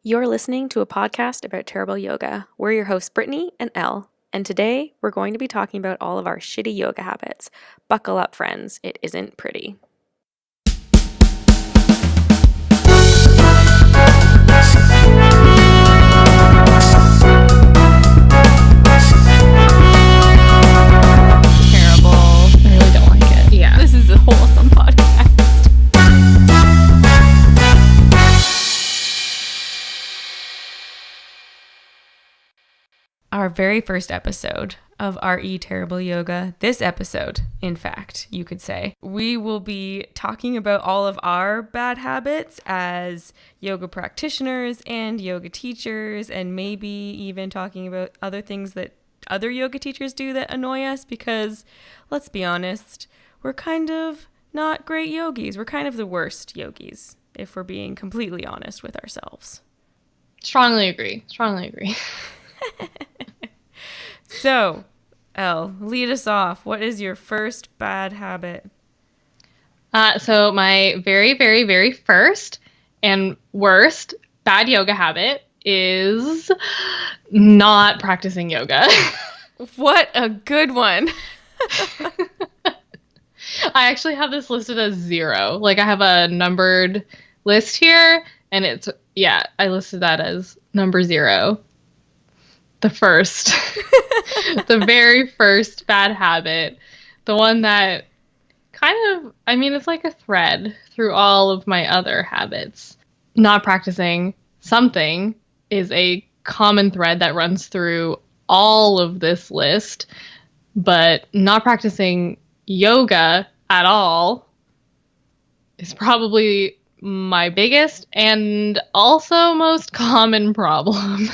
You're listening to a podcast about terrible yoga. We're your hosts, Brittany and Elle, and today we're going to be talking about all of our shitty yoga habits. Buckle up, friends. It isn't pretty. Terrible. I really don't like it. Yeah. This is a wholesome podcast. Our very first episode of RE Terrible Yoga, this episode, in fact, you could say, we will be talking about all of our bad habits as yoga practitioners and yoga teachers, and maybe even talking about other things that other yoga teachers do that annoy us because, let's be honest, we're kind of not great yogis. We're kind of the worst yogis, if we're being completely honest with ourselves. Strongly agree. So, Elle, lead us off. What is your first bad habit? So my very, very, very first and worst bad yoga habit is not practicing yoga. What a good one. I actually have this listed as 0. Like, I have a numbered list here, and I listed that as number 0. The first, the very first bad habit, the one that it's like a thread through all of my other habits. Not practicing something is a common thread that runs through all of this list, but not practicing yoga at all is probably my biggest and also most common problem.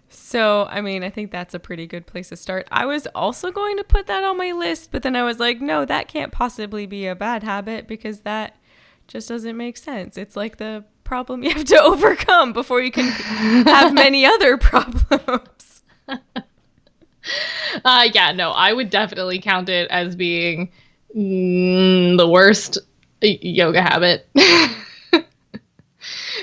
So, I think that's a pretty good place to start. I was also going to put that on my list, but then I was like, no, that can't possibly be a bad habit because that just doesn't make sense. It's like the problem you have to overcome before you can have many other problems. I would definitely count it as being the worst yoga habit.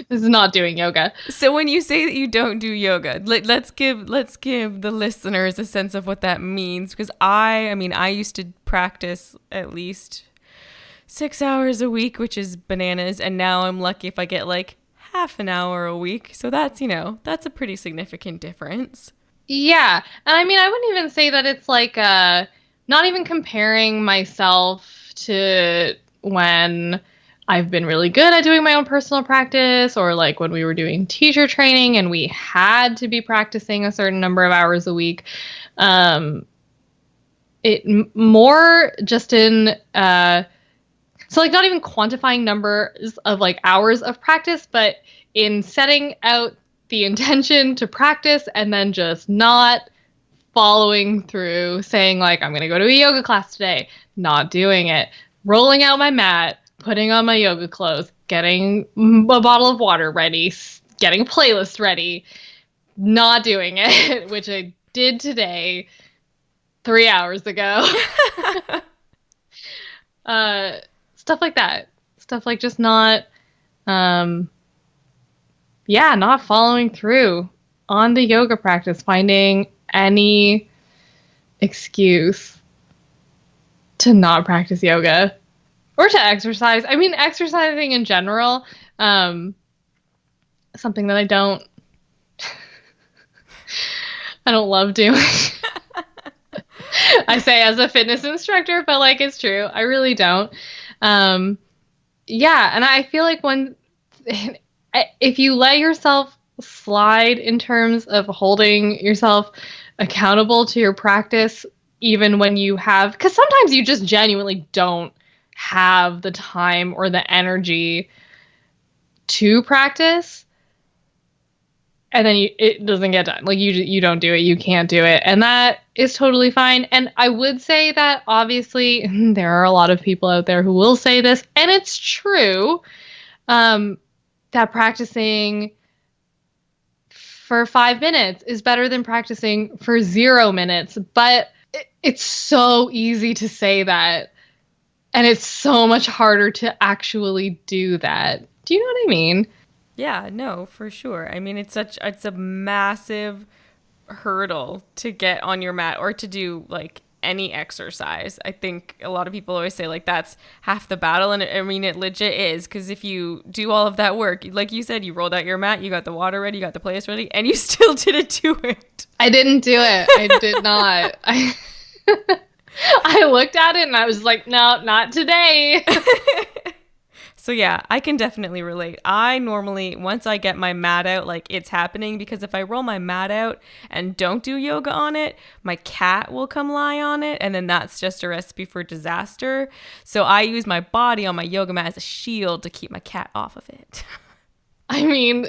This is not doing yoga. So when you say that you don't do yoga, let's give the listeners a sense of what that means. Because I used to practice at least 6 hours a week, which is bananas. And now I'm lucky if I get like half an hour a week. So that's a pretty significant difference. Yeah. And I wouldn't even say that it's like not even comparing myself to when I've been really good at doing my own personal practice, or like when we were doing teacher training and we had to be practicing a certain number of hours a week. It more just in, so like not even quantifying numbers of like hours of practice, but in setting out the intention to practice and then just not following through, saying like, I'm going to go to a yoga class today, not doing it, rolling out my mat, putting on my yoga clothes, getting a bottle of water ready, getting a playlist ready, not doing it, which I did today 3 hours ago. Stuff like that. Stuff like just not following through on the yoga practice, finding any excuse to not practice yoga. Or to exercise. Exercising in general, something that I don't love doing. I say as a fitness instructor, but like it's true. I really don't. And I feel like if you let yourself slide in terms of holding yourself accountable to your practice, even when you have, because sometimes you just genuinely don't have the time or the energy to practice, and then it doesn't get done. Like you don't do it, you can't do it, and that is totally fine. And I would say that obviously there are a lot of people out there who will say this, and it's true, that practicing for 5 minutes is better than practicing for 0 minutes, but it's so easy to say that. And it's so much harder to actually do that. Do you know what I mean? Yeah, no, for sure. I mean, it's a massive hurdle to get on your mat or to do like any exercise. I think a lot of people always say like that's half the battle, and I mean it legit is, because if you do all of that work, like you said, you rolled out your mat, you got the water ready, you got the playlist ready, and you still didn't do it. I didn't do it. I did not. I looked at it and I was like, no, not today. So yeah, I can definitely relate. I normally, once I get my mat out, like it's happening, because if I roll my mat out and don't do yoga on it, my cat will come lie on it, and then that's just a recipe for disaster. So I use my body on my yoga mat as a shield to keep my cat off of it. I mean,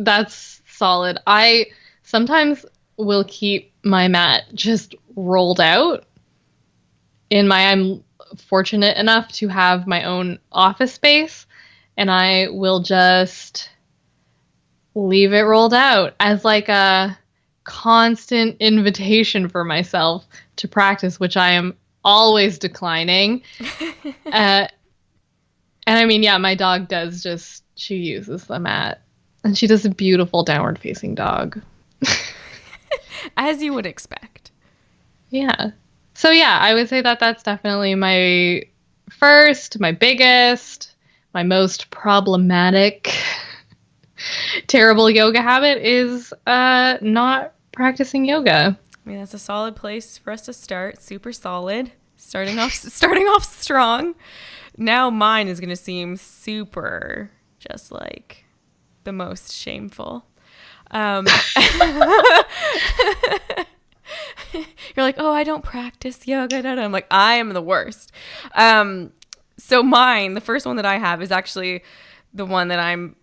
that's solid. I sometimes will keep my mat just rolled out I'm fortunate enough to have my own office space, and I will just leave it rolled out as like a constant invitation for myself to practice, which I am always declining. And I mean, yeah, my dog she uses the mat, and she does a beautiful downward facing dog. As you would expect. Yeah. So yeah, I would say that that's definitely my first, my biggest, my most problematic, terrible yoga habit is not practicing yoga. I mean, that's a solid place for us to start. Super solid. Starting off strong. Now mine is going to seem super just like the most shameful. You're like, oh, I don't practice yoga. I'm like, I am the worst. So mine, the first one that I have, is actually the one that I'm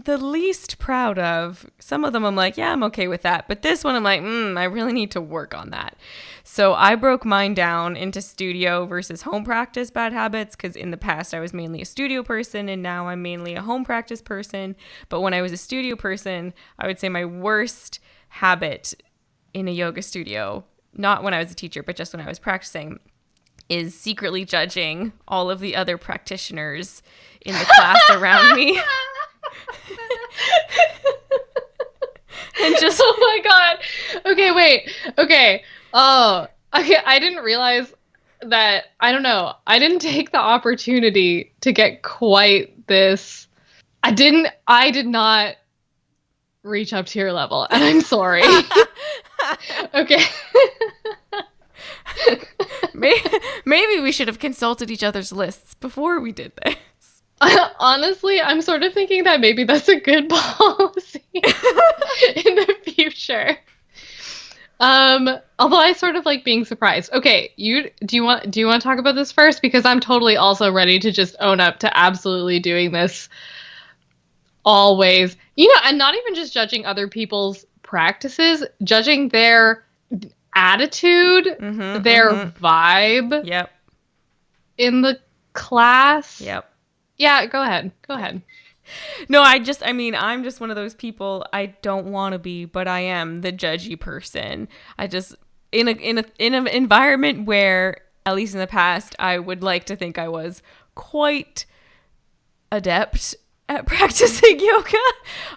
the least proud of. Some of them I'm like, yeah, I'm okay with that. But this one I'm like, I really need to work on that. So I broke mine down into studio versus home practice bad habits, because in the past I was mainly a studio person and now I'm mainly a home practice person. But when I was a studio person, I would say my worst habit in a yoga studio, not when I was a teacher, but just when I was practicing, is secretly judging all of the other practitioners in the class around me. And just, oh my god. Okay, wait. Okay. Oh, okay. I didn't realize that. I don't know. I didn't take the opportunity to get quite this. I did not reach up to your level, and I'm sorry. Okay. Maybe we should have consulted each other's lists before we did this. Honestly, I'm sort of thinking that maybe that's a good policy in the future. Although I sort of like being surprised. Okay, do you want to talk about this first? Because I'm totally also ready to just own up to absolutely doing this always. And not even just judging other people's practices, judging their attitude, their vibe. Yep. In the class. Yep. Yeah, go ahead. No, I'm just one of those people. I don't want to be, but I am the judgy person. I just in an environment where, at least in the past, I would like to think I was quite adept at practicing yoga.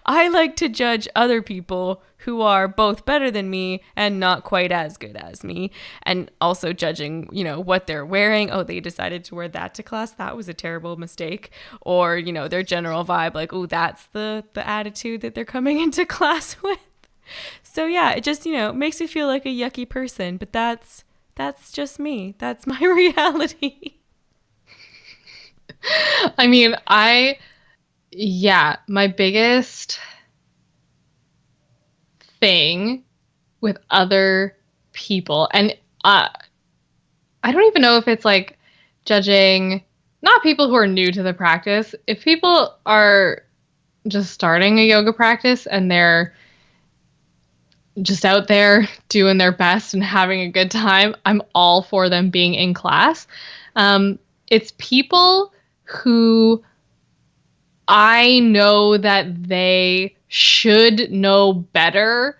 I like to judge other people who are both better than me and not quite as good as me, and also judging, what they're wearing. Oh, they decided to wear that to class. That was a terrible mistake. Or, their general vibe, like, oh, that's the attitude that they're coming into class with. So yeah, it just, makes me feel like a yucky person, but that's just me. That's my reality. I mean, my biggest thing with other people, and I don't even know if it's like judging, not people who are new to the practice. If people are just starting a yoga practice and they're just out there doing their best and having a good time, I'm all for them being in class. It's people who I know that they should know better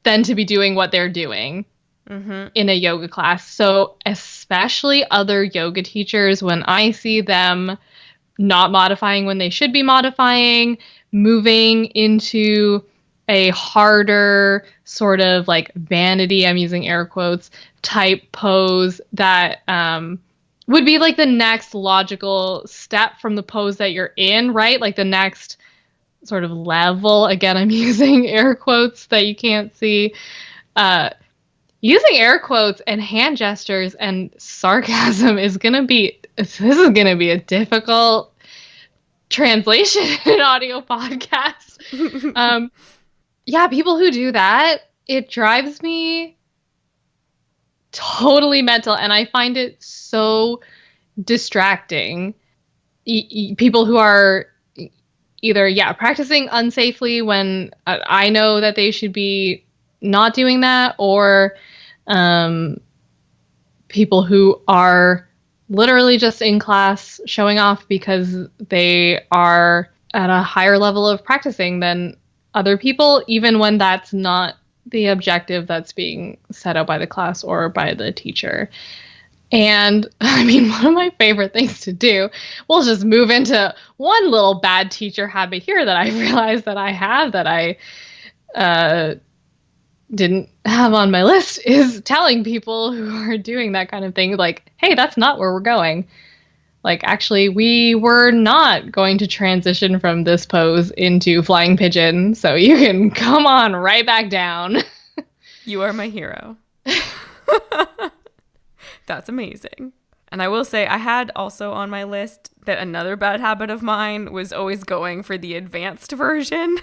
than to be doing what they're doing in a yoga class. So especially other yoga teachers, when I see them not modifying when they should be modifying, moving into a harder sort of like vanity, I'm using air quotes, type pose that would be like the next logical step from the pose that you're in, right? Like the next sort of level. Again, I'm using air quotes that you can't see. Using air quotes and hand gestures and sarcasm is going to be, this is going to be a difficult translation in an audio podcast. Yeah, people who do that, it drives me totally mental, and I find it so distracting. People who are either, practicing unsafely when I know that they should be not doing that, or people who are literally just in class showing off because they are at a higher level of practicing than other people, even when that's not the objective that's being set out by the class or by the teacher. And I mean, one of my favorite things to do, we'll just move into one little bad teacher habit here that I realized that I have that I didn't have on my list, is telling people who are doing that kind of thing, like, hey, that's not where we're going. Like, actually, we were not going to transition from this pose into flying pigeon, so you can come on right back down. You are my hero. That's amazing. And I will say, I had also on my list that another bad habit of mine was always going for the advanced version.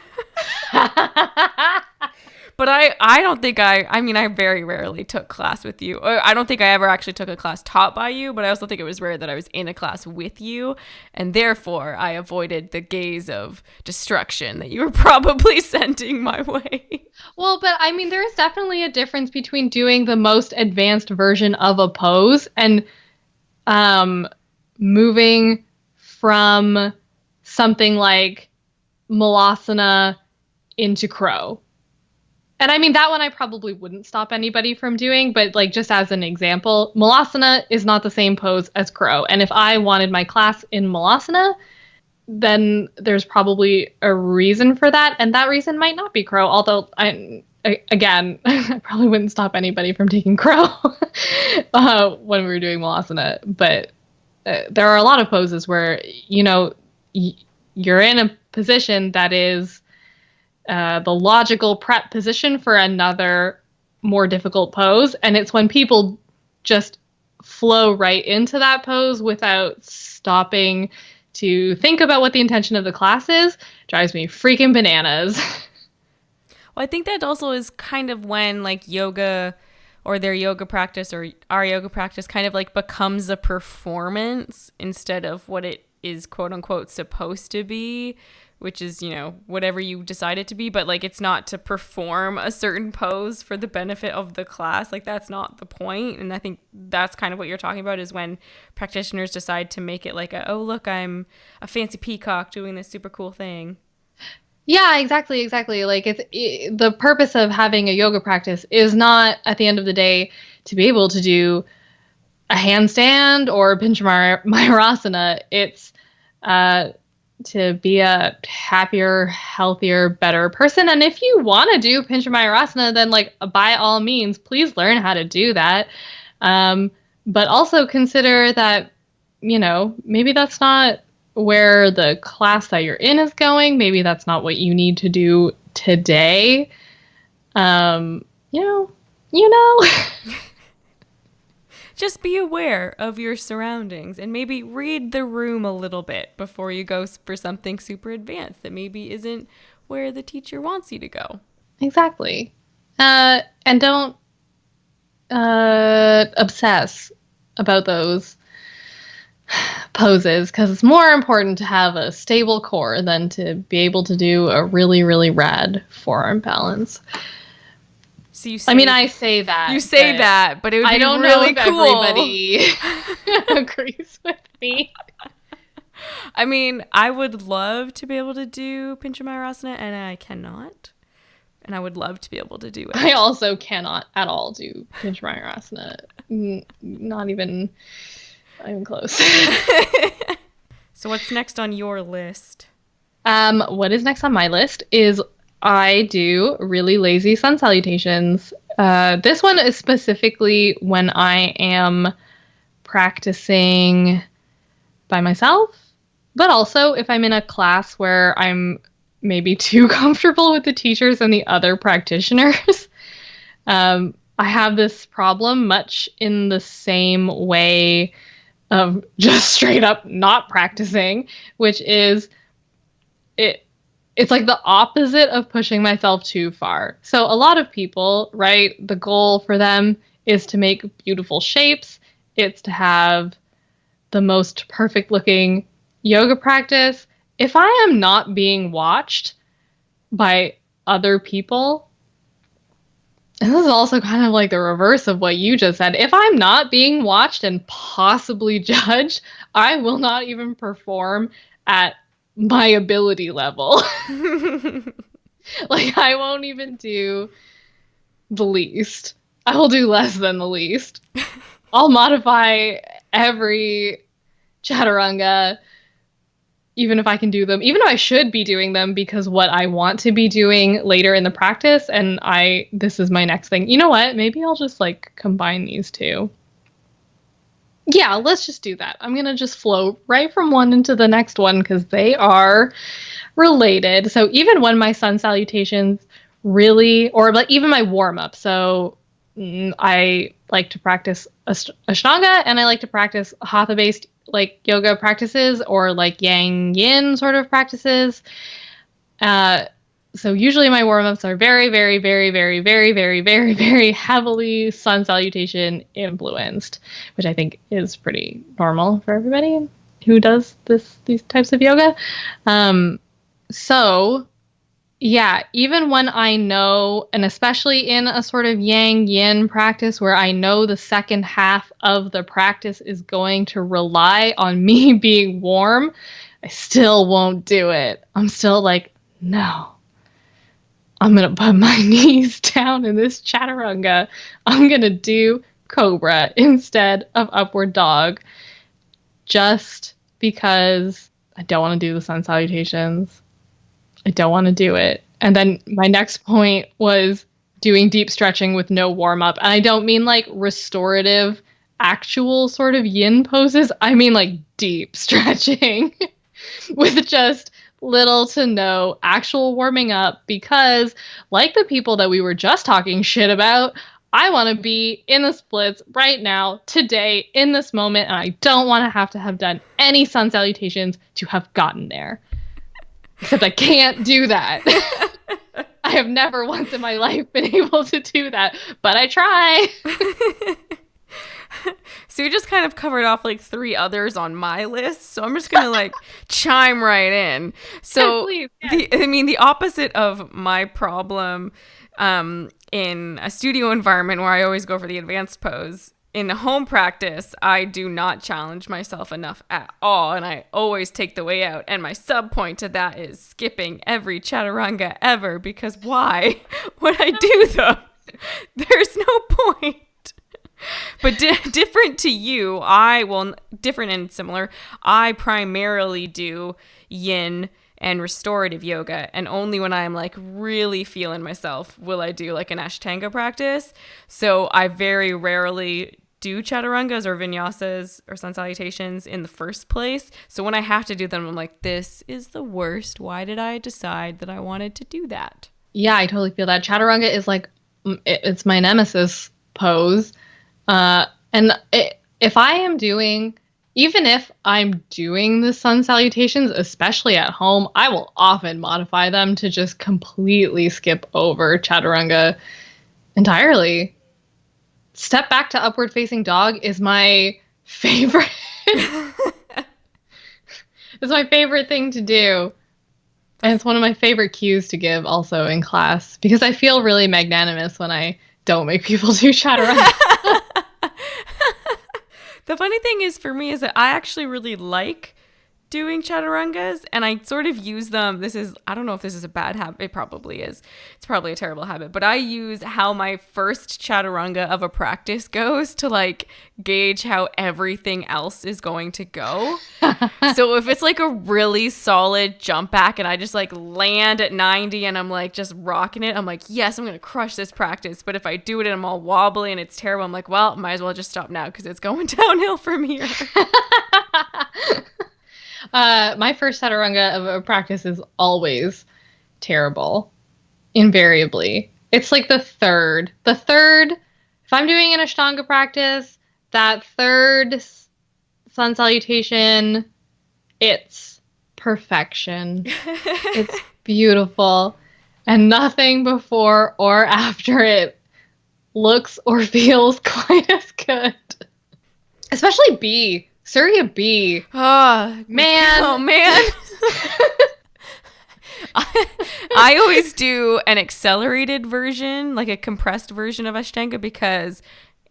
But I don't think I mean, I very rarely took class with you. I don't think I ever actually took a class taught by you, but I also think it was rare that I was in a class with you. And therefore, I avoided the gaze of destruction that you were probably sending my way. Well, but I mean, there's definitely a difference between doing the most advanced version of a pose and moving from something like Malasana into crow. And I mean, that one I probably wouldn't stop anybody from doing, but like just as an example, Malasana is not the same pose as crow. And if I wanted my class in Malasana, then there's probably a reason for that. And that reason might not be crow, although I probably wouldn't stop anybody from taking crow when we were doing Malasana. But there are a lot of poses where, you're in a position that is the logical prep position for another more difficult pose. And it's when people just flow right into that pose without stopping to think about what the intention of the class is, drives me freaking bananas. Well, I think that also is kind of when like yoga or their yoga practice or our yoga practice kind of like becomes a performance instead of what it is quote unquote supposed to be, which is, whatever you decide it to be, but like it's not to perform a certain pose for the benefit of the class. Like that's not the point. And I think that's kind of what you're talking about, is when practitioners decide to make it like oh, look, I'm a fancy peacock doing this super cool thing. Yeah, exactly. Like the purpose of having a yoga practice is not at the end of the day to be able to do a handstand or Mayurasana. It's to be a happier, healthier, better person. And if you want to do Mayurasana, then like by all means, please learn how to do that. But also consider that, maybe that's not where the class that you're in is going. Maybe that's not what you need to do today. Just be aware of your surroundings and maybe read the room a little bit before you go for something super advanced that maybe isn't where the teacher wants you to go. Exactly. And don't obsess about those poses, because it's more important to have a stable core than to be able to do a really, really rad forearm balance. So I say that. You say that, but it would be really cool. I don't know if everybody agrees with me. I mean, I would love to be able to do Pincha Mayurasana, and I cannot. And I would love to be able to do it. I also cannot at all do Pincha Mayurasana. Not even close. So what's next on your list? What is next on my list is I do really lazy sun salutations. This one is specifically when I am practicing by myself, but also if I'm in a class where I'm maybe too comfortable with the teachers and the other practitioners. I have this problem much in the same way of just straight up not practicing, which is it's like the opposite of pushing myself too far. So a lot of people, right, the goal for them is to make beautiful shapes. It's to have the most perfect looking yoga practice. If I am not being watched by other people, and this is also kind of like the reverse of what you just said, if I'm not being watched and possibly judged, I will not even perform at my ability level. Like, I won't even do the least. I will do less than the least. I'll modify every chaturanga, even if I can do them, even though I should be doing them because what I want to be doing later in the practice, and this is my next thing. You know what? Maybe I'll just like combine these two. Yeah, let's just do that. I'm going to just flow right from one into the next one because they are related. So even when my sun salutations really, or like even my warm up. So I like to practice Ashtanga and I like to practice Hatha based like yoga practices or like yang yin sort of practices. So usually my warm-ups are very, very, very, very, very, very, very, very heavily sun salutation influenced, which I think is pretty normal for everybody who does these types of yoga. So yeah, even when I know, and especially in a sort of yang yin practice where I know the second half of the practice is going to rely on me being warm, I still won't do it. I'm still like, no. I'm going to put my knees down in this chaturanga. I'm going to do cobra instead of upward dog just because I don't want to do the sun salutations. I don't want to do it. And then my next point was doing deep stretching with no warm up. And I don't mean like restorative, actual sort of yin poses. I mean like deep stretching with just little to no actual warming up because, like the people that we were just talking shit about, I want to be in the splits right now, today, in this moment, and I don't want to have done any sun salutations to have gotten there. Except I can't do that. I have never once in my life been able to do that, but I try. So you just kind of covered off like 3 others on my list. So I'm just going to like chime right in. So Please, yeah. the opposite of my problem in a studio environment where I always go for the advanced pose, in home practice, I do not challenge myself enough at all. And I always take the way out. And my sub point to that is skipping every chaturanga ever because why would I do them? There's no point. But different to you, different and similar, I primarily do yin and restorative yoga. And only when I'm like really feeling myself will I do like an Ashtanga practice. So I very rarely do chaturangas or vinyasas or sun salutations in the first place. So when I have to do them, I'm like, this is the worst. Why did I decide that I wanted to do that? Yeah, I totally feel that. Chaturanga is like, it's my nemesis pose. If I am doing, even if I'm doing the sun salutations, especially at home, I will often modify them to just completely skip over chaturanga entirely. Step back to upward facing dog is my favorite. It's my favorite thing to do. And it's one of my favorite cues to give also in class because I feel really magnanimous when I don't make people do chaturanga. The funny thing is for me is that I actually really like doing chaturangas, and I sort of use them. I don't know if this is a bad habit. It probably is. It's probably a terrible habit, but I use how my first chaturanga of a practice goes to like gauge how everything else is going to go. So if it's like a really solid jump back and I just like land at 90 and I'm like just rocking it, I'm like, yes, I'm going to crush this practice. But if I do it and I'm all wobbly and it's terrible, I'm like, well, might as well just stop now because it's going downhill from here. My first chaturanga of a practice is always terrible. Invariably. It's like the third. If I'm doing an Ashtanga practice, that third sun salutation, it's perfection. It's beautiful. And nothing before or after it looks or feels quite as good. Especially B. Surya B. Oh, man. Oh, man. I always do an accelerated version, like a compressed version of Ashtanga, because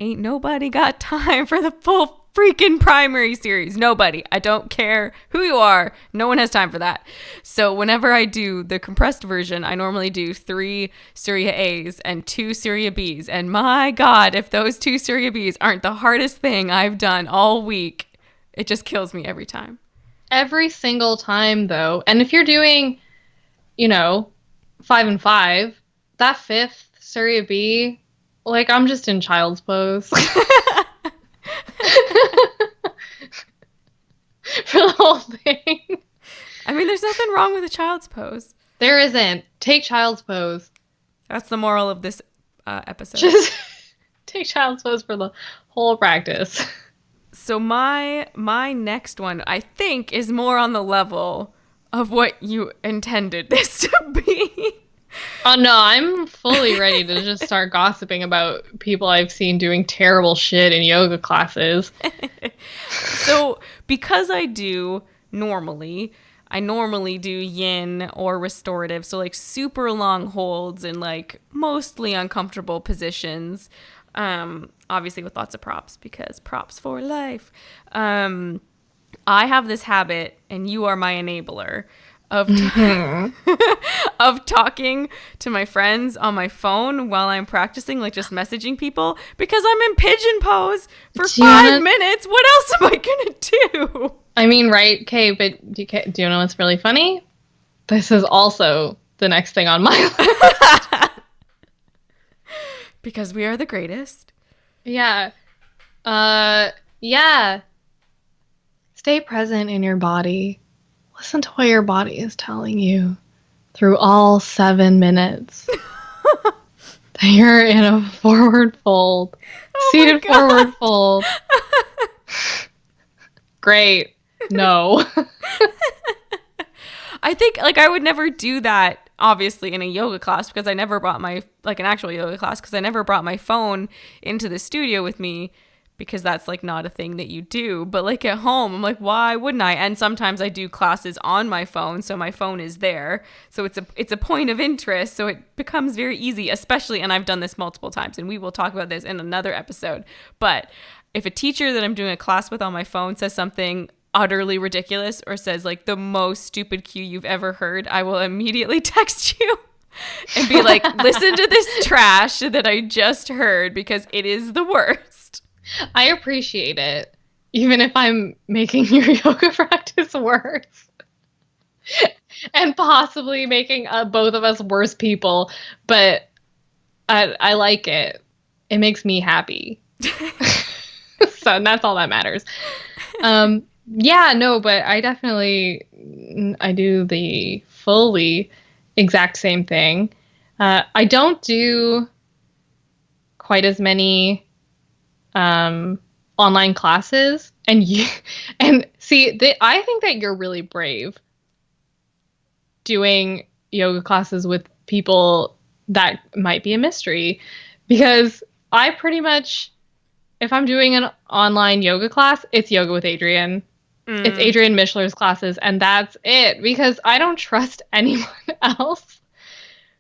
ain't nobody got time for the full freaking primary series. Nobody. I don't care who you are. No one has time for that. So whenever I do the compressed version, I normally do 3 Surya A's and 2 Surya B's. And my God, if those 2 Surya B's aren't the hardest thing I've done all week, it just kills me every time. Every single time, though. And if you're doing, 5 and 5, that 5th Surya B, like, I'm just in child's pose. For the whole thing. I mean, there's nothing wrong with a child's pose. There isn't. Take child's pose. That's the moral of this episode. Just take child's pose for the whole practice. So my next one, I think, is more on the level of what you intended this to be. Oh, no, I'm fully ready to just start gossiping about people I've seen doing terrible shit in yoga classes. So because I normally do yin or restorative, so like super long holds and like mostly uncomfortable positions. Obviously with lots of props because props for life. I have this habit, and you are my enabler, of of talking to my friends on my phone while I'm practicing, like just messaging people, because I'm in pigeon pose for 5 minutes. What else am I gonna do? I mean, right? Okay, but do you know what's really funny? This is also the next thing on my list. Because we are the greatest. Yeah. Yeah. Stay present in your body. Listen to what your body is telling you through all 7 minutes. That you're in a forward fold. Seated forward fold. Great. No. I think, like, I would never do that, obviously, in a yoga class, because I never brought an actual yoga class, because I never brought my phone into the studio with me, because that's, like, not a thing that you do. But, like, at home, I'm like, why wouldn't I? And sometimes I do classes on my phone, so my phone is there. So it's a point of interest, so it becomes very easy, especially, and I've done this multiple times, and we will talk about this in another episode. But if a teacher that I'm doing a class with on my phone says something utterly ridiculous or says like the most stupid cue you've ever heard, I will immediately text you and be like, listen to this trash that I just heard, because it is the worst. I appreciate it, even if I'm making your yoga practice worse and possibly making both of us worse people, but I like it. It makes me happy. So that's all that matters. Yeah, no, but I do the fully exact same thing. I don't do quite as many online classes, and see, I think that you're really brave doing yoga classes with people that might be a mystery, because I pretty much, if I'm doing an online yoga class, it's Yoga with Adrienne. It's Adrienne Mishler's classes, and that's it, because I don't trust anyone else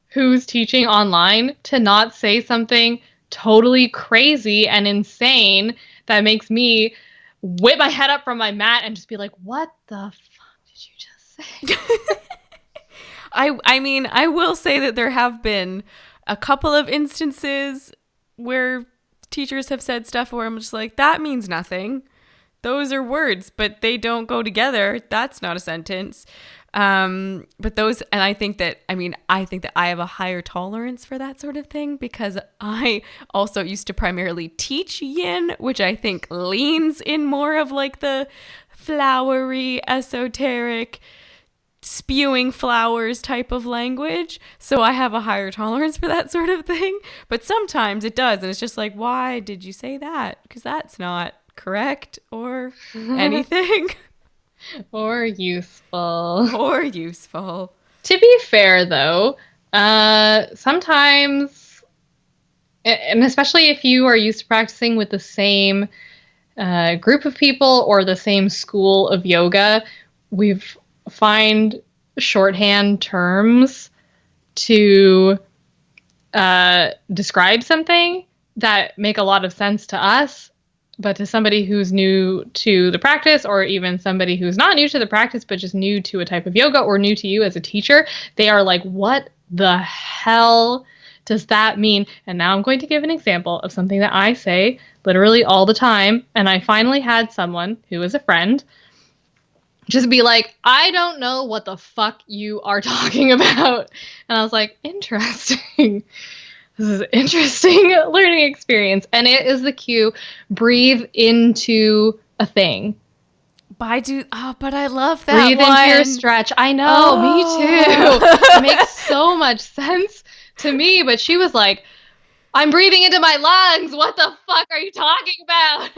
who's teaching online to not say something totally crazy and insane that makes me whip my head up from my mat and just be like, what the fuck? say. I mean, I will say that there have been a couple of instances where teachers have said stuff where I'm just like, that means nothing. Those are words, but they don't go together. That's not a sentence. But those, and I think that I have a higher tolerance for that sort of thing because I also used to primarily teach yin, which I think leans in more of like the flowery, esoteric, spewing flowers type of language. So I have a higher tolerance for that sort of thing. But sometimes it does. And it's just like, why did you say that? Because that's not correct or anything. Or useful. Or useful. To be fair, though, sometimes, and especially if you are used to practicing with the same group of people or the same school of yoga, we've find shorthand terms to describe something that make a lot of sense to us, but to somebody who's new to the practice, or even somebody who's not new to the practice but just new to a type of yoga or new to you as a teacher, they are like, what the hell does that mean? And now I'm going to give an example of something that I say literally all the time, and I finally had someone who is a friend just be like, I don't know what the fuck you are talking about. And I was like, interesting. This is an interesting learning experience. And it is the cue, breathe into a thing. But I love that breathe one. Into your stretch. I know, me too. It makes so much sense to me. But she was like, I'm breathing into my lungs. What the fuck are you talking about?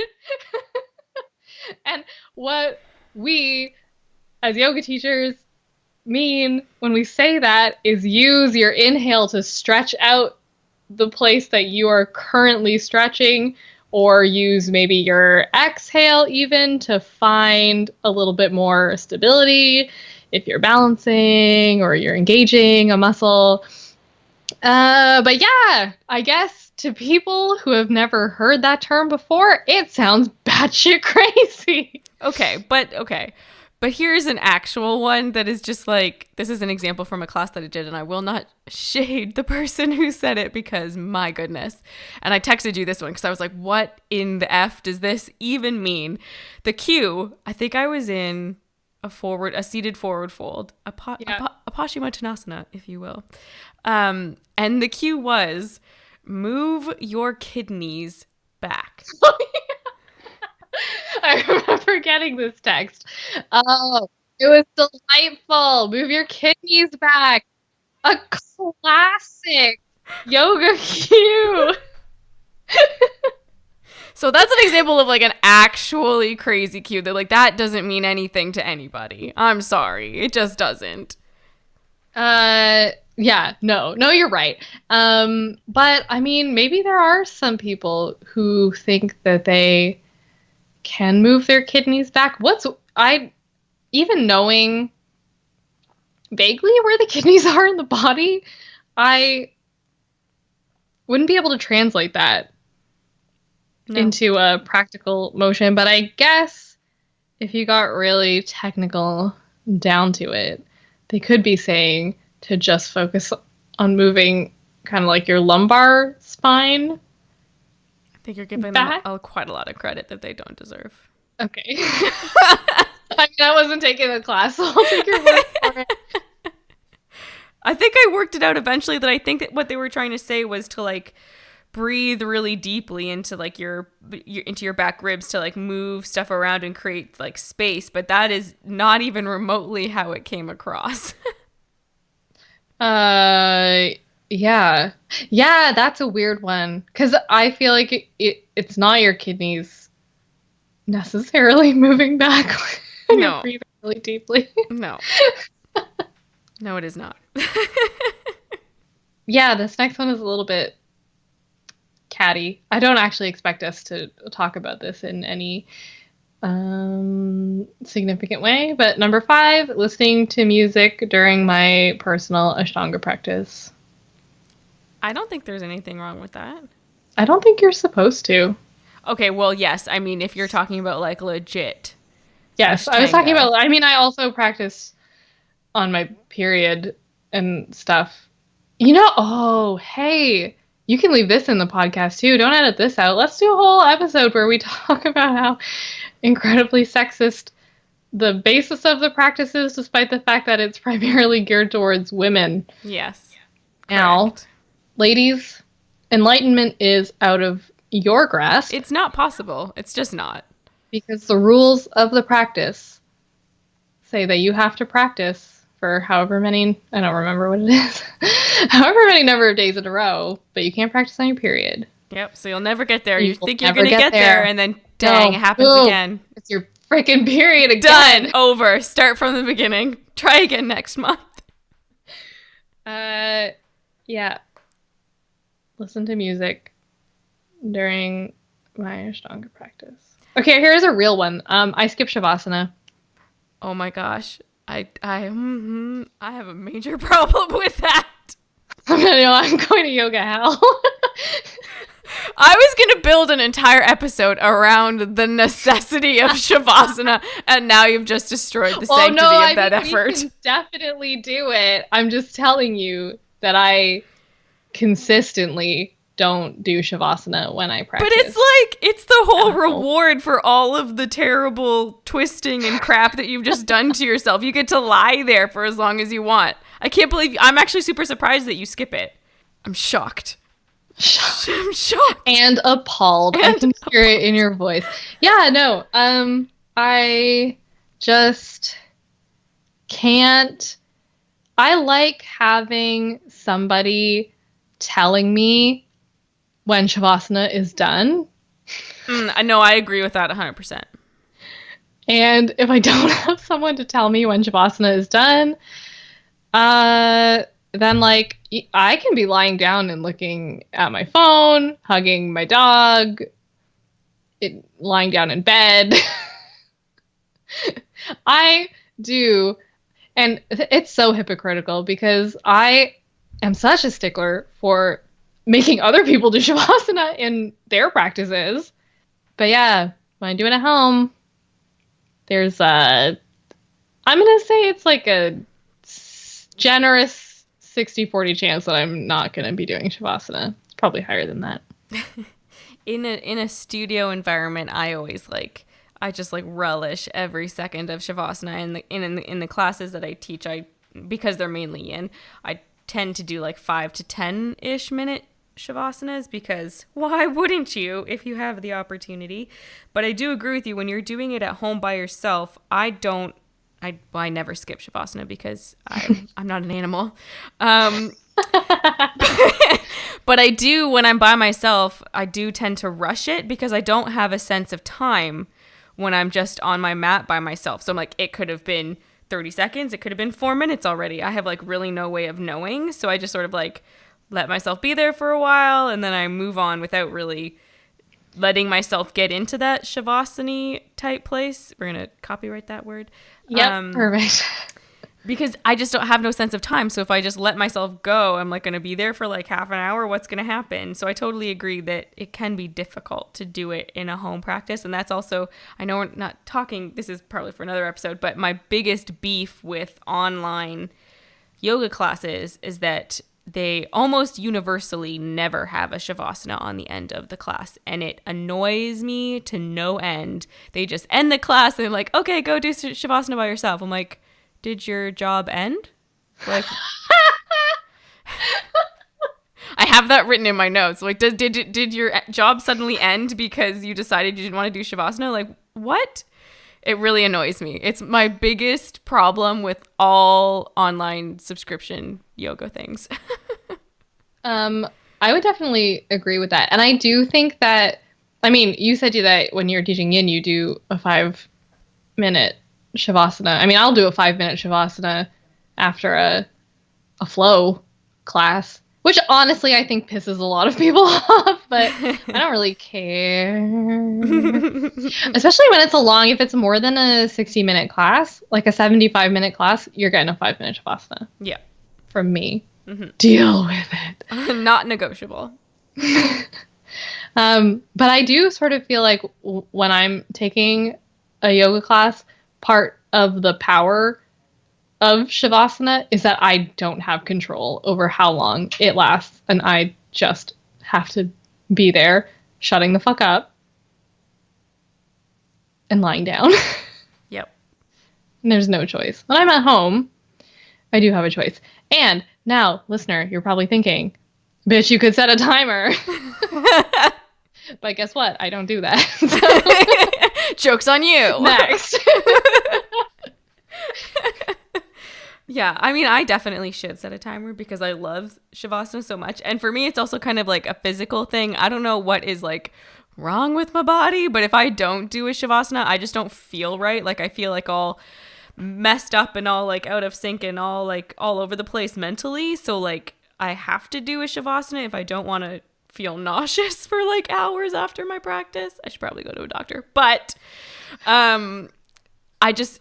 And what we as yoga teachers mean when we say that is use your inhale to stretch out the place that you are currently stretching, or use maybe your exhale even to find a little bit more stability if you're balancing or you're engaging a muscle. But yeah, I guess to people who have never heard that term before, it sounds batshit crazy. Okay. But here's an actual one that is just like, this is an example from a class that I did, and I will not shade the person who said it because my goodness. And I texted you this one because I was like, what in the F does this even mean? The cue, I think I was in a seated forward fold, a Paschimottanasana, if you will. And the cue was, move your kidneys back. I remember getting this text. Oh, it was delightful. Move your kidneys back. A classic yoga cue. So that's an example of like an actually crazy cue that like that doesn't mean anything to anybody. I'm sorry. It just doesn't. Yeah, no, you're right. But I mean, maybe there are some people who think that they can move their kidneys back. Even knowing vaguely where the kidneys are in the body, I wouldn't be able to translate that into a practical motion. But I guess if you got really technical down to it, they could be saying to just focus on moving kind of like your lumbar spine. I think you're giving them quite a lot of credit that they don't deserve. Okay. I mean, I wasn't taking the class, so I'll take your word for it. I think I worked it out eventually that I think that what they were trying to say was to like breathe really deeply into like your into your back ribs to like move stuff around and create like space, but that is not even remotely how it came across. Yeah, that's a weird one because I feel like it's not your kidneys necessarily moving back when you're breathing really deeply. No, it is not. Yeah, this next one is a little bit catty. I don't actually expect us to talk about this in any significant way, but number 5, listening to music during my personal Ashtanga practice. I don't think there's anything wrong with that. I don't think you're supposed to. Okay, well, yes. I mean, if you're talking about like legit. Yes, Ashtanga. I was talking about, I mean, I also practice on my period and stuff. Hey, you can leave this in the podcast too. Don't edit this out. Let's do a whole episode where we talk about how incredibly sexist the basis of the practice is, despite the fact that it's primarily geared towards women. Yes. Now, Correct. ladies, enlightenment is out of your grasp. It's not possible. It's just not. Because the rules of the practice say that you have to practice for however many, I don't remember what it is, however many number of days in a row, but you can't practice on your period. Yep, so you'll never get there. You You think will you're going to never get get there, there. and then, dang, it happens Boom. again. It's your freaking period again. Done. Over. Start from the beginning. Try again next month. Yeah. Listen to music during my Ashtanga practice. Okay, here's a real one. I skip Shavasana. Oh my gosh. I have a major problem with that. I'm going to yoga hell. I was going to build an entire episode around the necessity of Shavasana, and now you've just destroyed the sanctity of that effort. We can definitely do it. I'm just telling you that I consistently don't do Shavasana when I practice. But it's the whole reward for all of the terrible twisting and crap that you've just done to yourself. You get to lie there for as long as you want. I can't believe I'm actually super surprised that you skip it. I'm shocked. I'm shocked. And appalled. I can hear it in your voice. Yeah, no. I just can't. I like having somebody telling me when Shavasana is done. I know, I agree with that 100%. And if I don't have someone to tell me when Shavasana is done, then I can be lying down and looking at my phone, hugging my dog, lying down in bed. I do. And it's so hypocritical because I am such a stickler for making other people do Shavasana in their practices. But yeah, when I do it at home, there's I'm going to say it's like a generous 60-40 chance that I'm not going to be doing Shavasana. It's probably higher than that. In a studio environment, I just relish every second of Shavasana. In the classes that I teach, because they're mainly I tend to do 5 to 10-ish minute Shavasanas, because why wouldn't you if you have the opportunity? But I do agree with you, when you're doing it at home by yourself, I never skip Shavasana because I'm not an animal. But I do, when I'm by myself, I do tend to rush it because I don't have a sense of time when I'm just on my mat by myself. So I'm it could have been 30 seconds. It could have been 4 minutes already. I have really no way of knowing. So I just sort of let myself be there for a while, and then I move on without really letting myself get into that Shavasana type place. We're going to copyright that word. Yep, perfect. Because I just don't have no sense of time. So if I just let myself go, I'm going to be there for half an hour. What's going to happen? So I totally agree that it can be difficult to do it in a home practice. And that's also, I know we're not talking, this is probably for another episode, but my biggest beef with online yoga classes is that they almost universally never have a Shavasana on the end of the class. And it annoys me to no end. They just end the class and they're like, okay, go do Shavasana by yourself. I'm like, did your job end? I have that written in my notes. Did your job suddenly end because you decided you didn't want to do Shavasana? What? It really annoys me. It's my biggest problem with all online subscription yoga things. I would definitely agree with that. And I do think that, you said that when you're teaching yin, you do a 5-minute Shavasana. I'll do a 5-minute Shavasana after a flow class, which honestly I think pisses a lot of people off, but I don't really care. Especially when it's if it's more than a 60-minute class, like a 75-minute class, you're getting a 5-minute Shavasana. Yeah. From me. Mm-hmm. Deal with it. Not negotiable. But I do sort of feel like when I'm taking a yoga class, part of the power of Shavasana is that I don't have control over how long it lasts, and I just have to be there, shutting the fuck up, and lying down. Yep. And there's no choice. When I'm at home, I do have a choice. And now, listener, you're probably thinking, bitch, you could set a timer. But guess what? I don't do that. So. Joke's on you. Next. Yeah, I mean, I definitely should set a timer because I love Shavasana so much. And for me, it's also kind of like a physical thing. I don't know what is like wrong with my body, but if I don't do a Shavasana, I just don't feel right. Like I feel like all messed up and all like out of sync and all like all over the place mentally. So like I have to do a Shavasana if I don't want to feel nauseous for like hours after my practice. I should probably go to a doctor. But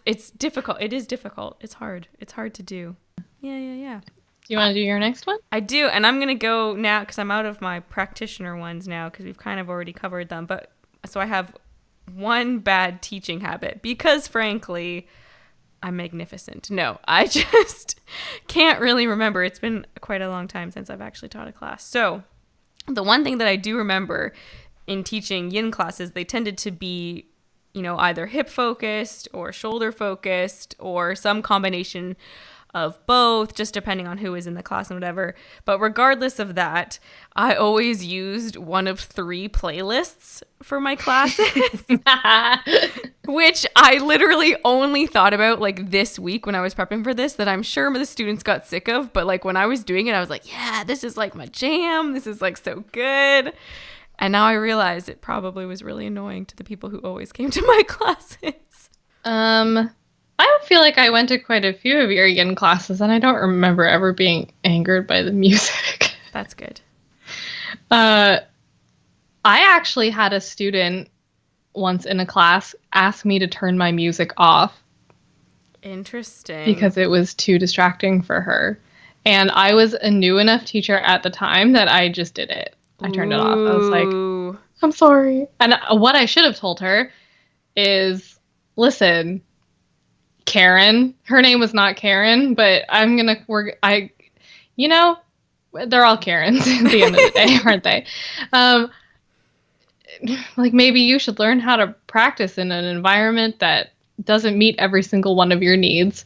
it's difficult. It is difficult. It's hard. It's hard to do. Yeah. Do you want to do your next one? I do. And I'm going to go now because I'm out of my practitioner ones now because we've kind of already covered them. But so I have one bad teaching habit because frankly, I'm magnificent. No, I just can't really remember. It's been quite a long time since I've actually taught a class. So the one thing that I do remember in teaching yin classes, they tended to be, you know, either hip focused or shoulder focused or some combination of both, just depending on who is in the class and whatever. But regardless of that, I always used one of 3 playlists for my classes, which I literally only thought about like this week when I was prepping for this, that I'm sure the students got sick of. But like when I was doing it, I was like, yeah, this is like my jam. This is like so good. And now I realize it probably was really annoying to the people who always came to my classes. I don't feel like I went to quite a few of your yin classes, and I don't remember ever being angered by the music. That's good. I actually had a student once in a class ask me to turn my music off. Interesting. Because it was too distracting for her. And I was a new enough teacher at the time that I just did it. I turned it off. I was like, I'm sorry. And what I should have told her is, listen, Karen, her name was not Karen, but they're all Karens at the end of the day, aren't they? Like maybe you should learn how to practice in an environment that doesn't meet every single one of your needs.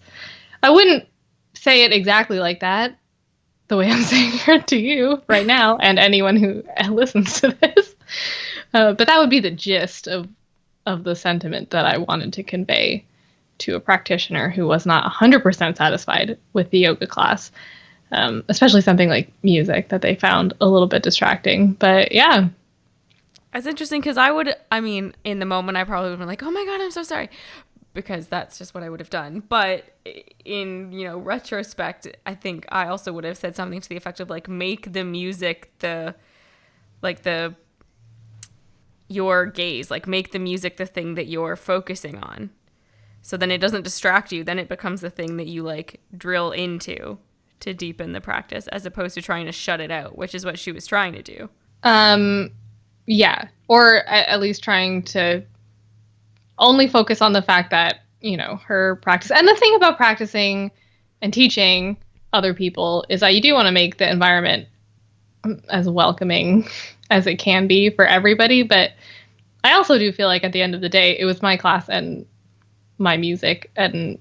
I wouldn't say it exactly like that, the way I'm saying it to you right now, and anyone who listens to this. But that would be the gist of the sentiment that I wanted to convey to a practitioner who was not 100% satisfied with the yoga class, especially something like music that they found a little bit distracting. But yeah. That's interesting because in the moment I probably would have been like, oh my God, I'm so sorry. Because that's just what I would have done. But in, retrospect, I think I also would have said something to the effect of like, make the music your gaze, like make the music the thing that you're focusing on. So then it doesn't distract you. Then it becomes the thing that you like drill into to deepen the practice as opposed to trying to shut it out, which is what she was trying to do. Yeah. Or at least trying to only focus on the fact that, her practice. And the thing about practicing and teaching other people is that you do want to make the environment as welcoming as it can be for everybody. But I also do feel like at the end of the day, it was my class and my music, and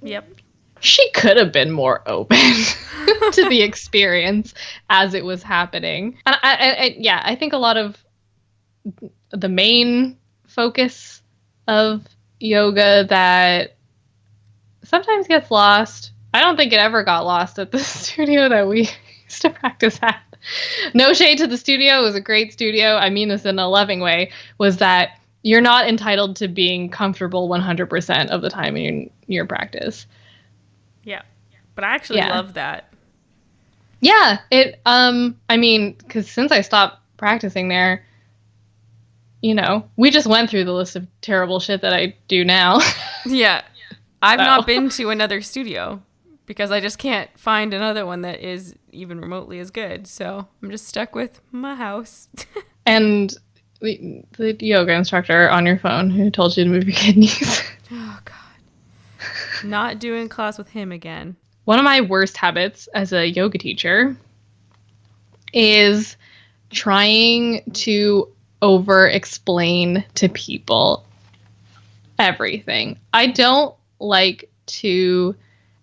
Yep, she could have been more open to the experience as it was happening. And I think a lot of the main focus of yoga that sometimes gets lost, I don't think it ever got lost at the studio that we used to practice at. No shade to the studio, it was a great studio, I mean this in a loving way, was that you're not entitled to being comfortable 100% of the time in your practice. Yeah. But I actually love that. Yeah. Because since I stopped practicing there, we just went through the list of terrible shit that I do now. Yeah. I've not been to another studio because I just can't find another one that is even remotely as good. So I'm just stuck with my house. And the yoga instructor on your phone who told you to move your kidneys. Oh, God. Not doing class with him again. One of my worst habits as a yoga teacher is trying to over explain to people everything. I don't like to,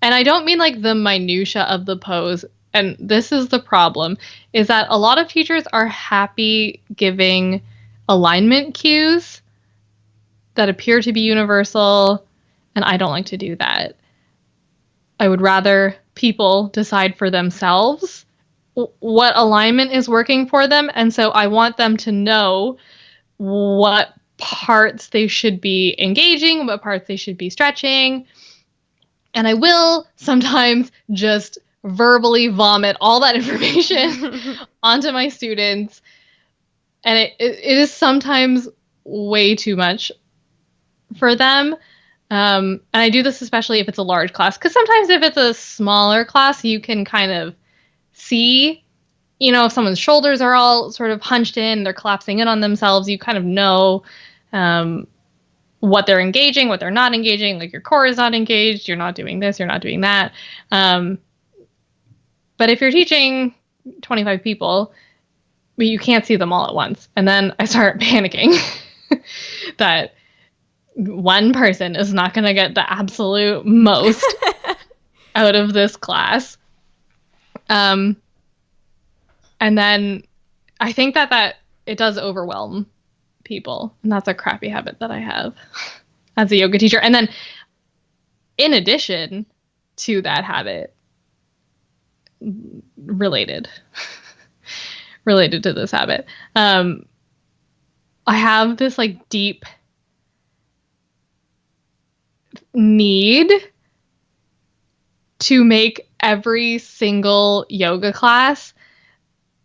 and I don't mean like the minutia of the pose. And this is the problem, is that a lot of teachers are happy giving alignment cues that appear to be universal, and I don't like to do that. I would rather people decide for themselves what alignment is working for them, and so I want them to know what parts they should be engaging, what parts they should be stretching, and I will sometimes just verbally vomit all that information onto my students, and it is sometimes way too much for them. And I do this especially if it's a large class, because sometimes if it's a smaller class, you can kind of see, if someone's shoulders are all sort of hunched in, they're collapsing in on themselves, you kind of know what they're engaging, what they're not engaging, like your core is not engaged, you're not doing this, you're not doing that. But if you're teaching 25 people, you can't see them all at once. And then I start panicking that one person is not going to get the absolute most out of this class. And then I think that it does overwhelm people. And that's a crappy habit that I have as a yoga teacher. And then in addition to that habit, related to this habit, I have this like deep need to make every single yoga class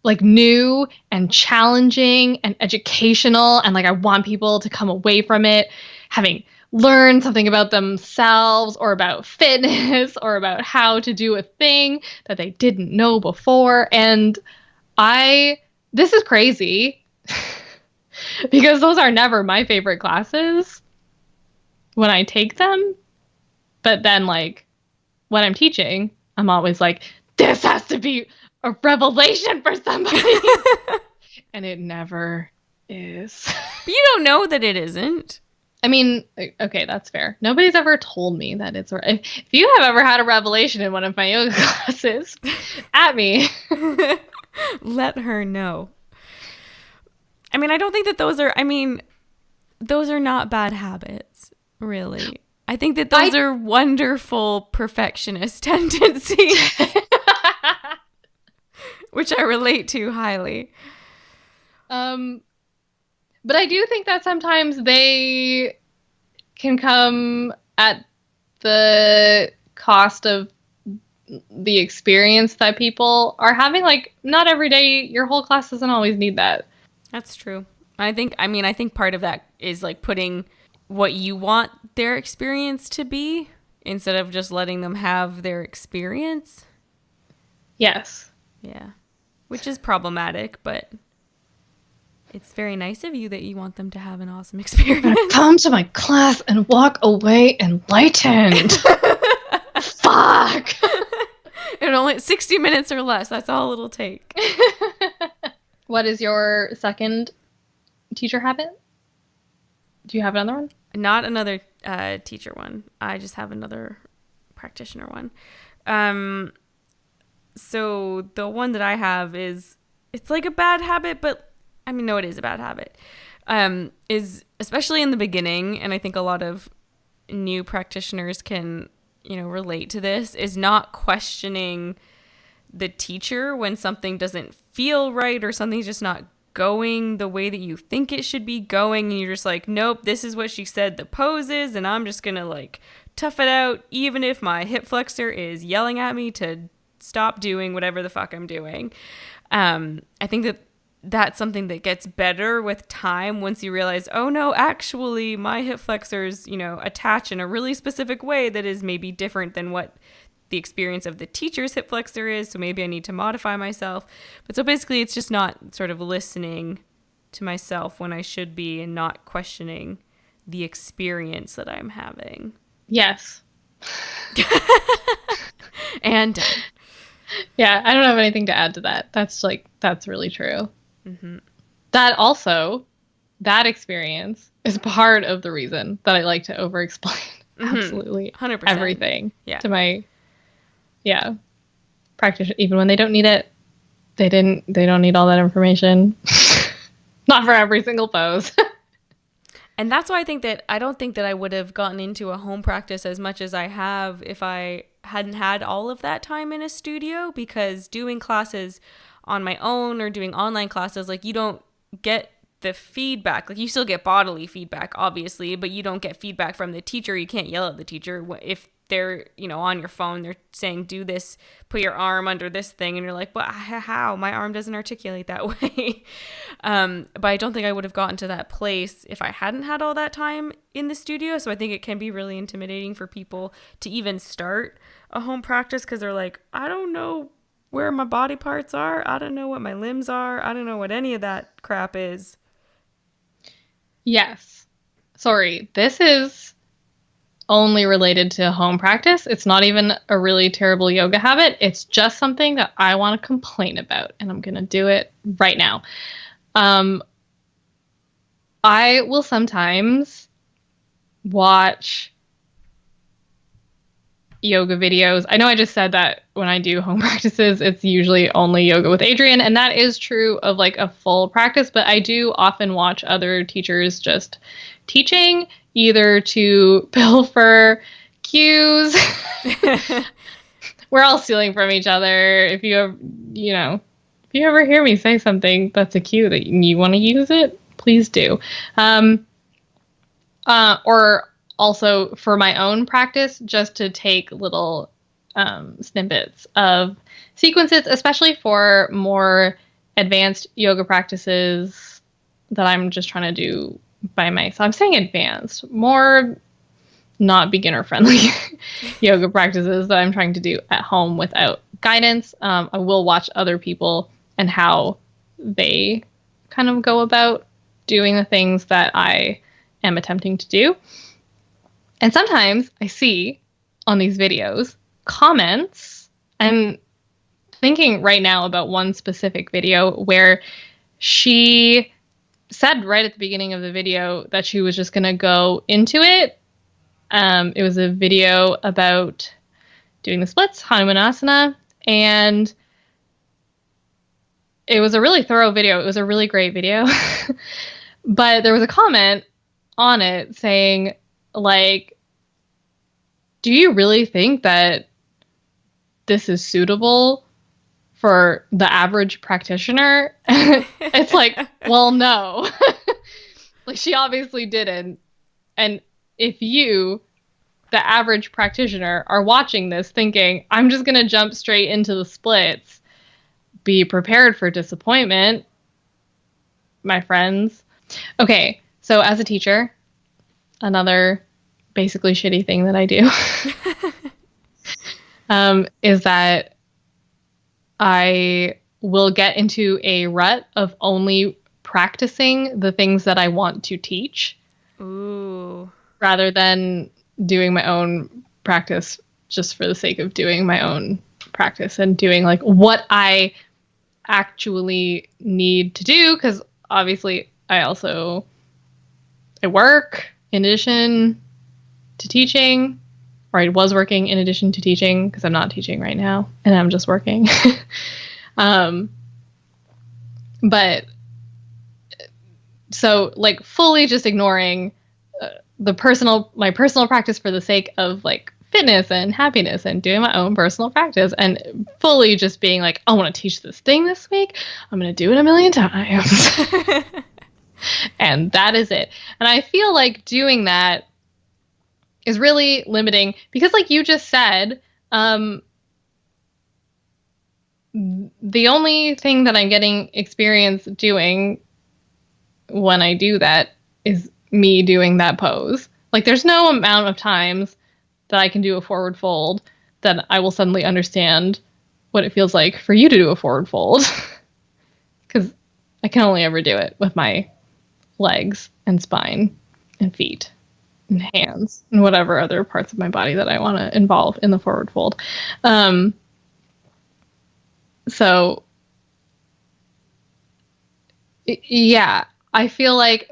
like new and challenging and educational, and like I want people to come away from it having learned something about themselves or about fitness or about how to do a thing that they didn't know before. And this is crazy because those are never my favorite classes when I take them. But then like when I'm teaching, I'm always like, this has to be a revelation for somebody. And it never is. But you don't know that it isn't. I mean, okay, that's fair. Nobody's ever told me that it's... If you have ever had a revelation in one of my yoga classes, at me. Let her know. I mean, I don't think that those are not bad habits, really. I think that those are wonderful perfectionist tendencies, which I relate to highly. But I do think that sometimes they can come at the cost of the experience that people are having. Like, not every day, your whole class doesn't always need that. That's true. I think part of that is like putting what you want their experience to be instead of just letting them have their experience. Yes. Yeah. Which is problematic, but it's very nice of you that you want them to have an awesome experience. Come to my class and walk away enlightened. Fuck. And only 60 minutes or less. That's all it'll take. What is your second teacher habit? Do you have another one? Not another teacher one. I just have another practitioner one. So the one that I have it's like a bad habit, but I mean, no, it is a bad habit. Is especially in the beginning, and I think a lot of new practitioners can, relate to this, is not questioning the teacher when something doesn't feel right or something's just not going the way that you think it should be going, and you're just like, nope, this is what she said the pose is, and I'm just gonna like tough it out even if my hip flexor is yelling at me to stop doing whatever the fuck I'm doing. I think that's something that gets better with time once you realize, oh no, actually my hip flexors, attach in a really specific way that is maybe different than what the experience of the teacher's hip flexor is, so maybe I need to modify myself. But so basically it's just not sort of listening to myself when I should be and not questioning the experience that I'm having. Yes. And done. Yeah, I don't have anything to add to that. That's really true. That experience is part of the reason that I like to over-explain absolutely 100%. everything to my practitioner, even when they don't need it. They don't need all that information. Not for every single pose. And that's why I don't think that I would have gotten into a home practice as much as I have if I hadn't had all of that time in a studio, because doing classes on my own or doing online classes, like, you don't get the feedback. Like, you still get bodily feedback, obviously, but you don't get feedback from the teacher. You can't yell at the teacher if they're, on your phone, they're saying, do this, put your arm under this thing, and you're like, well, how? My arm doesn't articulate that way. But I don't think I would have gotten to that place if I hadn't had all that time in the studio. So I think it can be really intimidating for people to even start a home practice, because they're like, I don't know where my body parts are. I don't know what my limbs are. I don't know what any of that crap is. Yes. Sorry, this is only related to home practice. It's not even a really terrible yoga habit. It's just something that I want to complain about, and I'm going to do it right now. I will sometimes watch yoga videos. I know I just said that when I do home practices, it's usually only yoga with Adriene, and that is true of like a full practice, but I do often watch other teachers just teaching, either to pilfer cues. We're all stealing from each other. If you have, if you ever hear me say something that's a cue that you want to use it, please do. Or also for my own practice, just to take little snippets of sequences, especially for more advanced yoga practices that I'm just trying to do by myself. I'm saying advanced, more not beginner friendly yoga practices that I'm trying to do at home without guidance. I will watch other people and how they kind of go about doing the things that I am attempting to do. And sometimes I see on these videos comments. I'm thinking right now about one specific video where she said right at the beginning of the video that she was just going to go into it. It was a video about doing the splits, Hanumanasana, and it was a really thorough video. It was a really great video. But there was a comment on it saying, like, do you really think that this is suitable for the average practitioner? It's like, well, no. Like, she obviously didn't. And if you, the average practitioner, are watching this thinking, I'm just going to jump straight into the splits, be prepared for disappointment, my friends. Okay, so as a teacher, another basically shitty thing that I do is that I will get into a rut of only practicing the things that I want to teach. Ooh. Rather than doing my own practice just for the sake of doing my own practice and doing like what I actually need to do. Because obviously I work in addition to teaching, or I was working in addition to teaching, because I'm not teaching right now and I'm just working. But so like fully just ignoring my personal practice for the sake of like fitness and happiness and doing my own personal practice, and fully just being like, I want to teach this thing this week. I'm going to do it a million times. And that is it. And I feel like doing that is really limiting because, like you just said, the only thing that I'm getting experience doing when I do that is me doing that pose. Like, there's no amount of times that I can do a forward fold that I will suddenly understand what it feels like for you to do a forward fold. Because I can only ever do it with my legs and spine and feet hands and whatever other parts of my body that I want to involve in the forward fold. So yeah, I feel like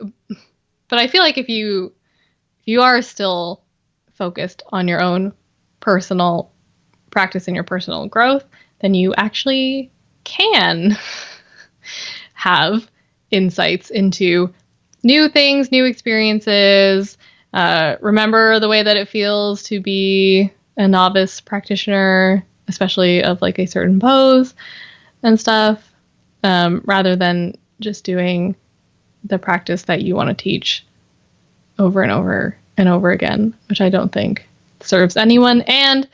if you are still focused on your own personal practice and your personal growth, then you actually can have insights into new things, new experiences. Remember the way that it feels to be a novice practitioner, especially of like a certain pose and stuff, rather than just doing the practice that you want to teach over and over and over again, which I don't think serves anyone. And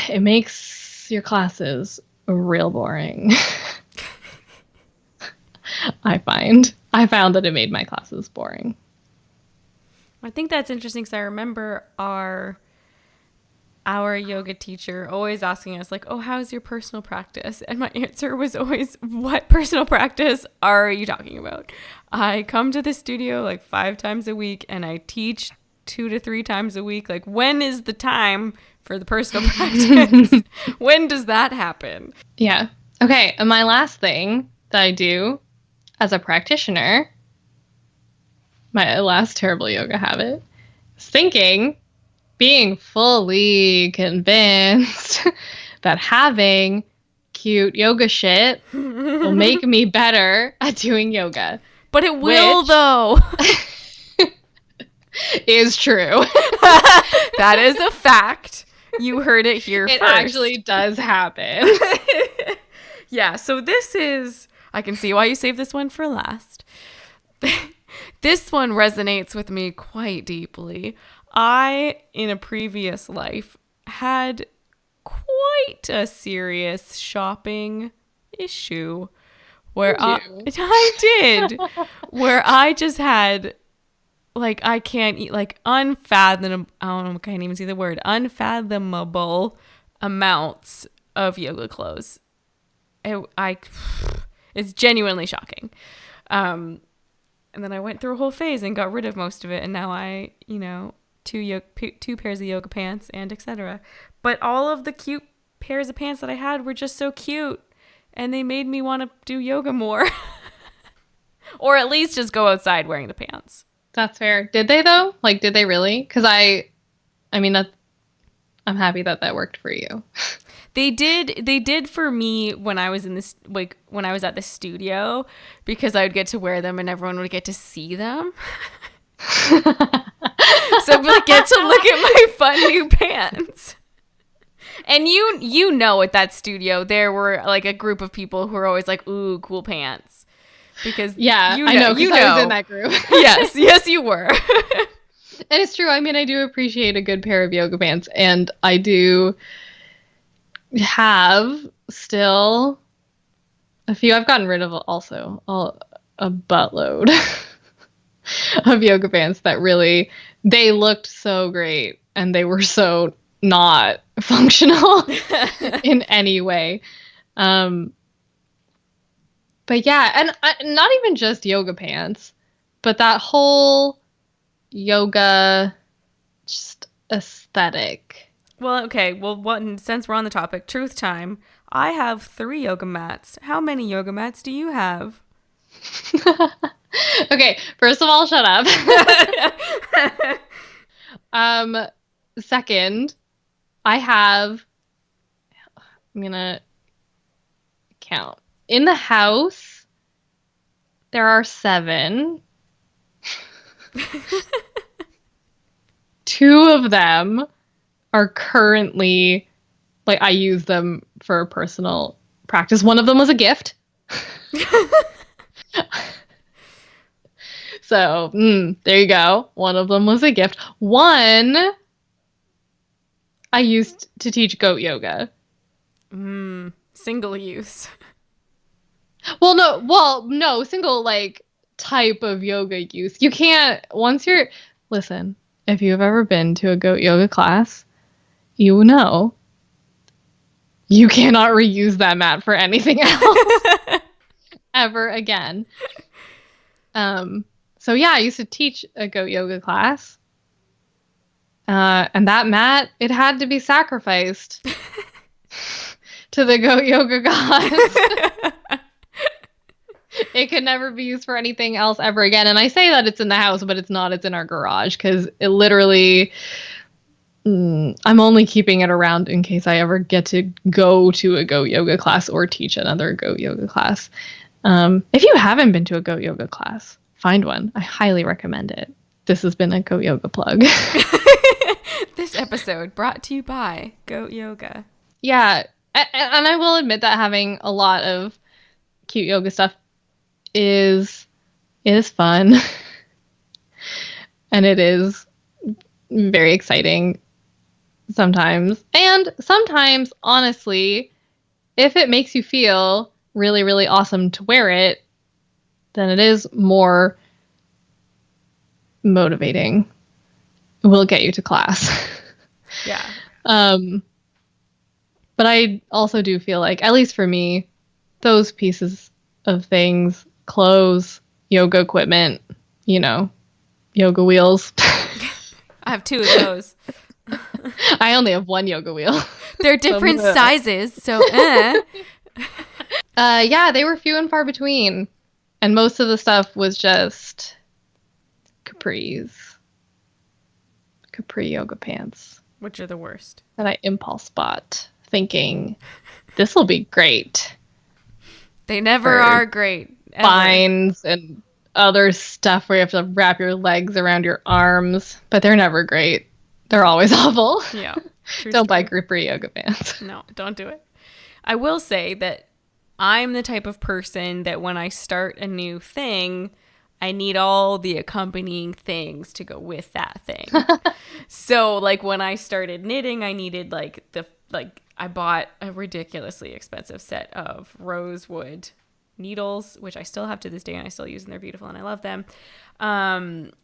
it makes your classes real boring. I found that it made my classes boring. I think that's interesting because I remember our yoga teacher always asking us like, oh, how's your personal practice? And my answer was always, what personal practice are you talking about? I come to the studio like 5 times a week and I teach 2 to 3 times a week. Like, when is the time for the personal practice? When does that happen? Yeah. Okay. And my last thing that I do as a practitioner, my last terrible yoga habit, is being fully convinced that having cute yoga shit will make me better at doing yoga. But it will, though. Is true. That is a fact. You heard it here first. It actually does happen. Yeah, so this is... I can see why you saved this one for last. This one resonates with me quite deeply. I, in a previous life, had quite a serious shopping issue where I did, where I just had, like, I can't eat, like, unfathomable, I don't know, I can't even see the word, unfathomable amounts of yoga clothes. It's genuinely shocking. And then I went through a whole phase and got rid of most of it. And now I, 2 pairs of yoga pants and etc. But all of the cute pairs of pants that I had were just so cute. And they made me want to do yoga more. Or at least just go outside wearing the pants. That's fair. Did they though? Like, did they really? Because I'm happy that worked for you. They did for me when I was when I was at the studio, because I would get to wear them and everyone would get to see them. So I'd like, get to look at my fun new pants. And at that studio there were like a group of people who were always like, ooh, cool pants. Because I know, because I was in that group. Yes, you were. And it's true. I mean, I do appreciate a good pair of yoga pants, and I do have still a few. I've gotten rid of also a buttload of yoga pants that really, they looked so great and they were so not functional in any way. But yeah, and not even just yoga pants, but that whole yoga just aesthetic. Well, okay. Well, since we're on the topic, truth time. I have 3 yoga mats. How many yoga mats do you have? Okay, first of all, shut up. Second, I'm gonna count. In the house, there are 7. 2 of them are currently, like, I use them for personal practice. One of them was a gift. So, there you go. One of them was a gift. One I used to teach goat yoga. Single use. No, single, like, type of yoga use. You can't, listen, if you've ever been to a goat yoga class, you know you cannot reuse that mat for anything else ever again. So yeah, I used to teach a goat yoga class, And that mat, it had to be sacrificed to the goat yoga gods. It could never be used for anything else ever again. And I say that it's in the house, but it's not. It's in our garage because it literally... I'm only keeping it around in case I ever get to go to a goat yoga class or teach another goat yoga class. If you haven't been to a goat yoga class, find one. I highly recommend it. This has been a goat yoga plug. This episode brought to you by Goat Yoga. Yeah. And I will admit that having a lot of cute yoga stuff is fun. And it is very exciting sometimes. And sometimes, honestly, if it makes you feel really, really awesome to wear it, then it is more motivating. It will get you to class. Yeah. But I also do feel like, at least for me, those pieces of things, clothes, yoga equipment, yoga wheels. I have 2 of those. I only have 1 yoga wheel. They're different sizes, so yeah, they were few and far between. And most of the stuff was just capri yoga pants. Which are the worst. That I impulse bought, thinking, this will be great. They never are great. Ever. Binds and other stuff where you have to wrap your legs around your arms, but they're never great. They're always awful. Yeah. Don't buy capri yoga pants. No, don't do it. I will say that I'm the type of person that when I start a new thing, I need all the accompanying things to go with that thing. So like when I started knitting, I needed I bought a ridiculously expensive set of rosewood needles, which I still have to this day and I still use, and they're beautiful and I love them.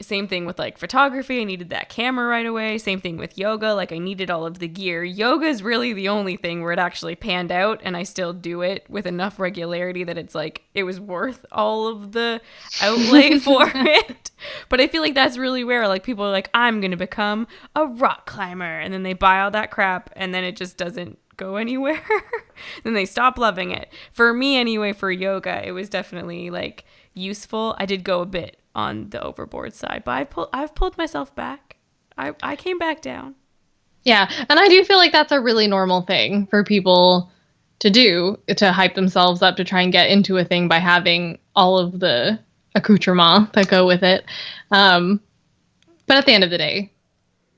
Same thing with like photography. I needed that camera right away. Same thing with yoga. Like I needed all of the gear. Yoga is really the only thing where it actually panned out, and I still do it with enough regularity that it's like it was worth all of the outlay for it. But I feel like that's really rare. Like people are like, I'm gonna become a rock climber, and then they buy all that crap and then it just doesn't go anywhere. Then they stop loving it. For me anyway, for yoga, it was definitely like useful. I did go a bit on the overboard side, but I've pulled myself back. I came back down. Yeah, and I do feel like that's a really normal thing for people to do, to hype themselves up to try and get into a thing by having all of the accoutrements that go with it. But at the end of the day,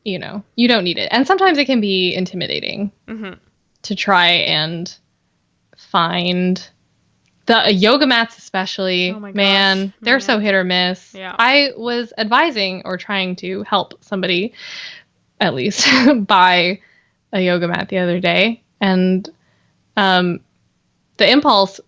you don't need it. And sometimes it can be intimidating to try and find the yoga mats, especially. Oh my gosh, man, they're so hit or miss. Yeah. I was advising or trying to help somebody, at least, buy a yoga mat the other day. And the impulse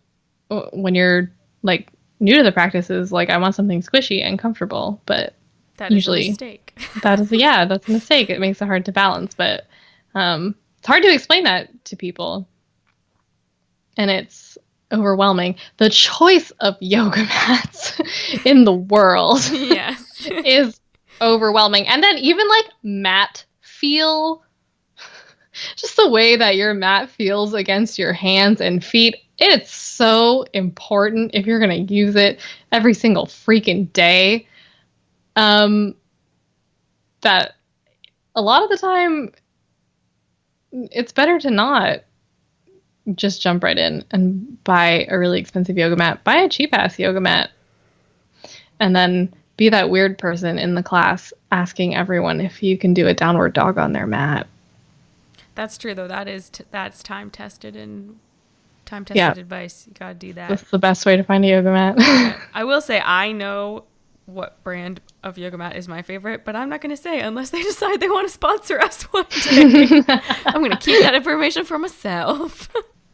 when you're like new to the practice is like, I want something squishy and comfortable, but that usually is a mistake. That's a mistake. It makes it hard to balance, but it's hard to explain that to people. And it's overwhelming. The choice of yoga mats in the world yes. is overwhelming. And then even like mat feel, just the way that your mat feels against your hands and feet, it's so important if you're going to use it every single freaking day. That a lot of the time it's better to not just jump right in and buy a really expensive yoga mat. Buy a cheap-ass yoga mat. And then be that weird person in the class asking everyone if you can do a downward dog on their mat. That's true, though. That's time-tested and time-tested advice. You gotta do that. That's the best way to find a yoga mat. I will say I know what brand of yoga mat is my favorite, but I'm not going to say unless they decide they want to sponsor us one day. I'm going to keep that information for myself.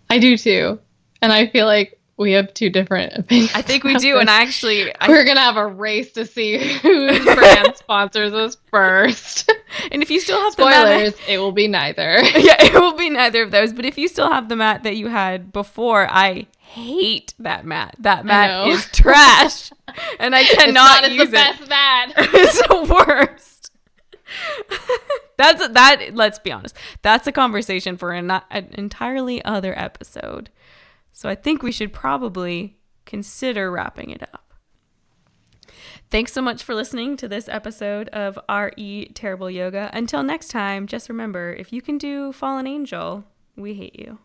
I do too. And I feel like we have two different opinions. I think we do. And we're going to have a race to see whose brand sponsors us first. And if you still have spoilers, it will be neither. Yeah, it will be neither of those. But if you still have the mat that you had before, I hate that mat. That mat is trash. And I cannot use it. It's the best mat. It's the worst. Let's be honest. That's a conversation for an entirely other episode. So I think we should probably consider wrapping it up. Thanks so much for listening to this episode of RE Terrible Yoga. Until next time, just remember, if you can do Fallen Angel, we hate you.